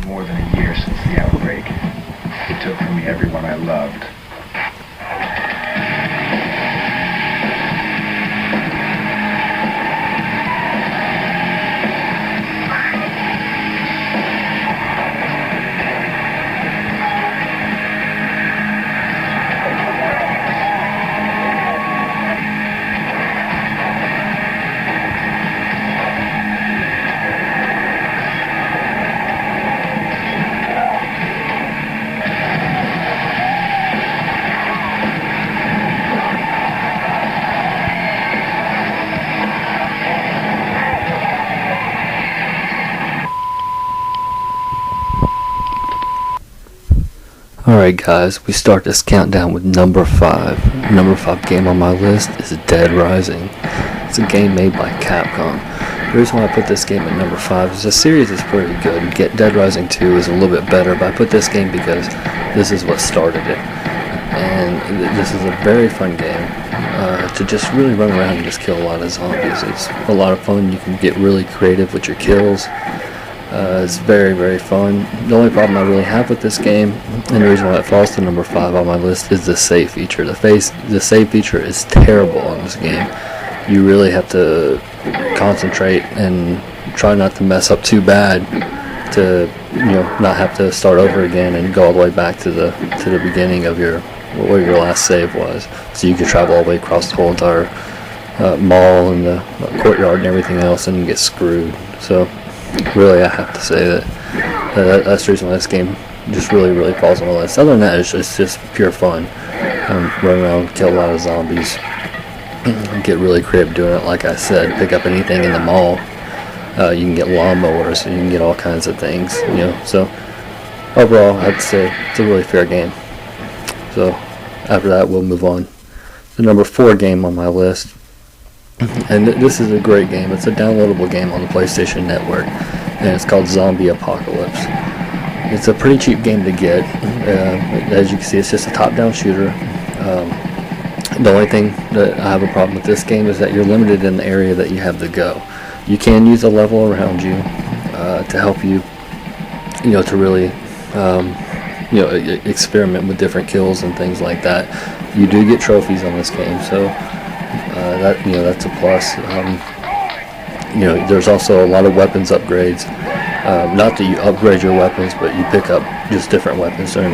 more than a year since the outbreak. It took from me everyone I loved. Alright guys, we start this countdown with number 5. Number 5 game on my list is Dead Rising. It's a game made by Capcom. The reason why I put this game at number 5 is the series is pretty good. Dead Rising 2 is a little bit better, but I put this game because this is what started it. And this is a very fun game to just really run around and just kill a lot of zombies. It's a lot of fun. You can get really creative with your kills. It's very, very fun. The only problem I really have with this game, and the reason why it falls to number 5 on my list, is the save feature. The save feature is terrible on this game. You really have to concentrate and try not to mess up too bad to, not have to start over again and go all the way back to the beginning of where your last save was. So you could travel all the way across the whole entire mall and the courtyard and everything else and get screwed. So really, I have to say that's the reason why this game just really, really falls on my list. Other than that, it's just pure fun. Run around, kill a lot of zombies, get really creative doing it. Like I said, pick up anything in the mall. You can get lawnmowers, you can get all kinds of things. So overall, I'd say it's a really fair game. So after that, we'll move on. The number 4 game on my list. And this is a great game. It's a downloadable game on the PlayStation Network, and it's called Zombie Apocalypse. It's a pretty cheap game to get. As you can see, it's just a top-down shooter. The only thing that I have a problem with this game is that you're limited in the area that you have to go. You can use a level around you to help you, to really, experiment with different kills and things like that. You do get trophies on this game, so that's a plus. There's also a lot of weapons upgrades. Not that you upgrade your weapons, but you pick up just different weapons during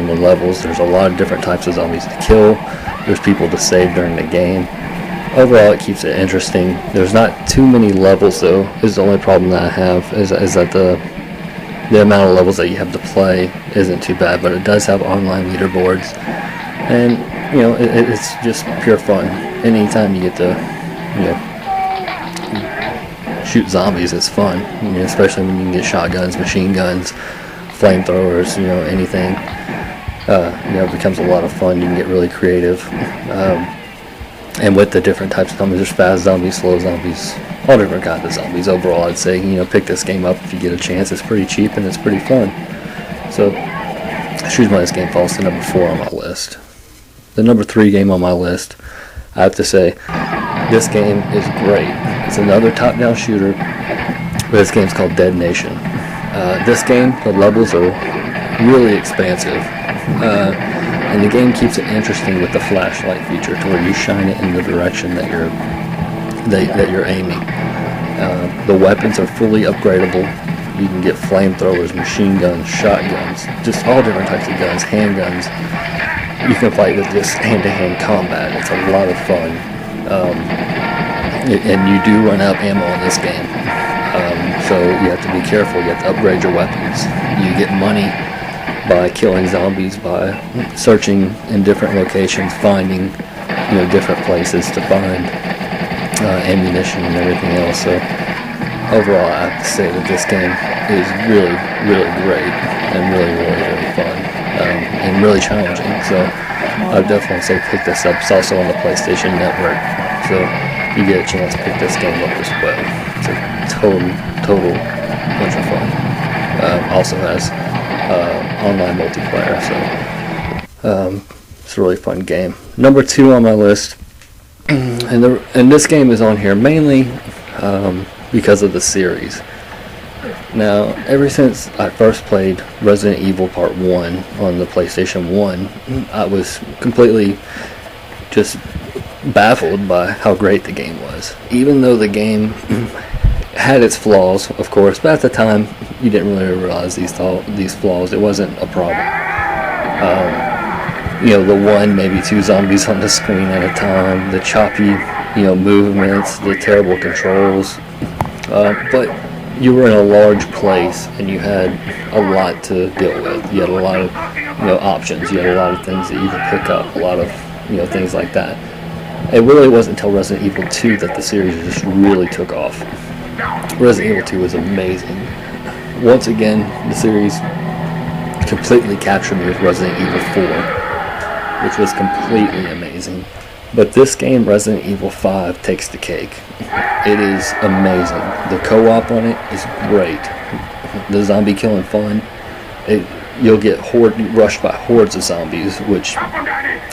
the levels. There's a lot of different types of zombies to kill. There's people to save during the game. Overall, it keeps it interesting. There's not too many levels, though. Is the only problem that I have is that the amount of levels that you have to play isn't too bad, but it does have online leaderboards, and it's just pure fun. Anytime you get to shoot zombies, it's fun. Especially when you can get shotguns, machine guns, flamethrowers, anything. It becomes a lot of fun. You can get really creative. And with the different types of zombies, there's fast zombies, slow zombies, all different kinds of zombies. Overall, I'd say, pick this game up if you get a chance. It's pretty cheap and it's pretty fun. So, choose why this game falls to number 4 on my list. The number 3 game on my list, I have to say, this game is great. It's another top-down shooter, but this game's called Dead Nation. This game, the levels are really expansive. And the game keeps it interesting with the flashlight feature, to where you shine it in the direction that you're aiming. The weapons are fully upgradable. You can get flamethrowers, machine guns, shotguns, just all different types of guns, handguns. You can fight with this hand-to-hand combat. It's a lot of fun. And you do run out of ammo in this game. So you have to be careful. You have to upgrade your weapons. You get money by killing zombies, by searching in different locations, finding different places to find ammunition and everything else. So overall, I have to say that this game is really, really great and really, really, really fun and really challenging. So I'd definitely say pick this up. It's also on the PlayStation Network, so you get a chance to pick this game up as well. It's a total bunch of fun. Also has online multiplayer, so it's a really fun game. Number 2 on my list, and this game is on here mainly because of the series. Now, ever since I first played Resident Evil Part 1 on the PlayStation 1, I was completely just baffled by how great the game was. Even though the game had its flaws, of course, but at the time, you didn't really realize these flaws. It wasn't a problem. The one, maybe two zombies on the screen at a time, the choppy, movements, the terrible controls. But you were in a large place and you had a lot to deal with. You had a lot of, options. You had a lot of things that you could pick up, a lot of, things like that. It really wasn't until Resident Evil 2 that the series just really took off. Resident Evil 2 was amazing. Once again, the series completely captured me with Resident Evil 4, which was completely amazing. But this game, Resident Evil 5, takes the cake. It is amazing. The co-op on it is great. The zombie killing fun. You'll get rushed by hordes of zombies, which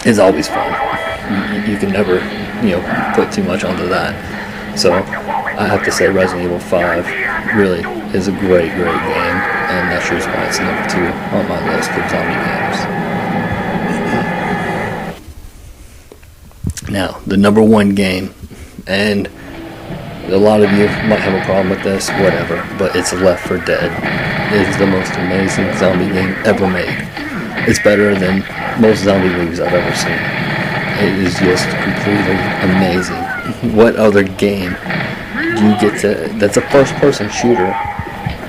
is always fun. You can never, put too much onto that. So I have to say Resident Evil 5 really is a great, great game, and that's just why it's number 2 on my list of zombie games. Now, the number 1 game, and a lot of you might have a problem with this, whatever, but it's Left 4 Dead. It is the most amazing zombie game ever made. It's better than most zombie movies I've ever seen. It is just completely amazing. What other game do you get to, that's a first-person shooter,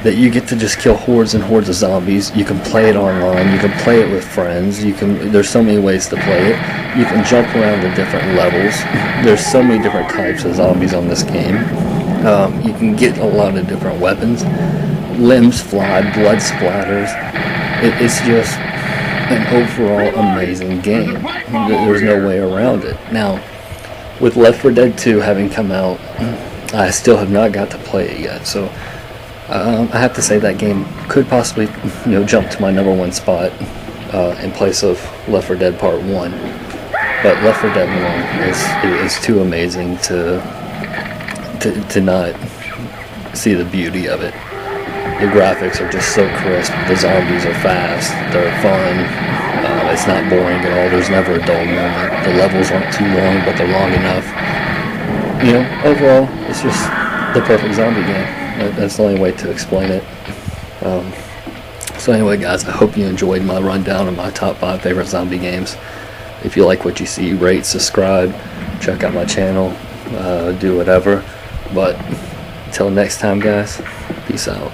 that you get to just kill hordes and hordes of zombies? You can play it online, you can play it with friends, there's so many ways to play it. You can jump around the different levels. There's so many different types of zombies on this game. You can get a lot of different weapons. Limbs fly, blood splatters. It's just an overall amazing game. There's no way around it. Now, with Left 4 Dead 2 having come out, I still have not got to play it yet, so I have to say that game could possibly, jump to my number 1 spot in place of Left 4 Dead Part 1. But Left 4 Dead 1 is too amazing to not see the beauty of it. The graphics are just so crisp. The zombies are fast. They're fun. It's not boring at all. There's never a dull moment. The levels aren't too long, but they're long enough. Overall, it's just the perfect zombie game. That's the only way to explain it. So anyway, guys, I hope you enjoyed my rundown of my top 5 favorite zombie games. If you like what you see, rate, subscribe, check out my channel, do whatever. But until next time, guys, peace out.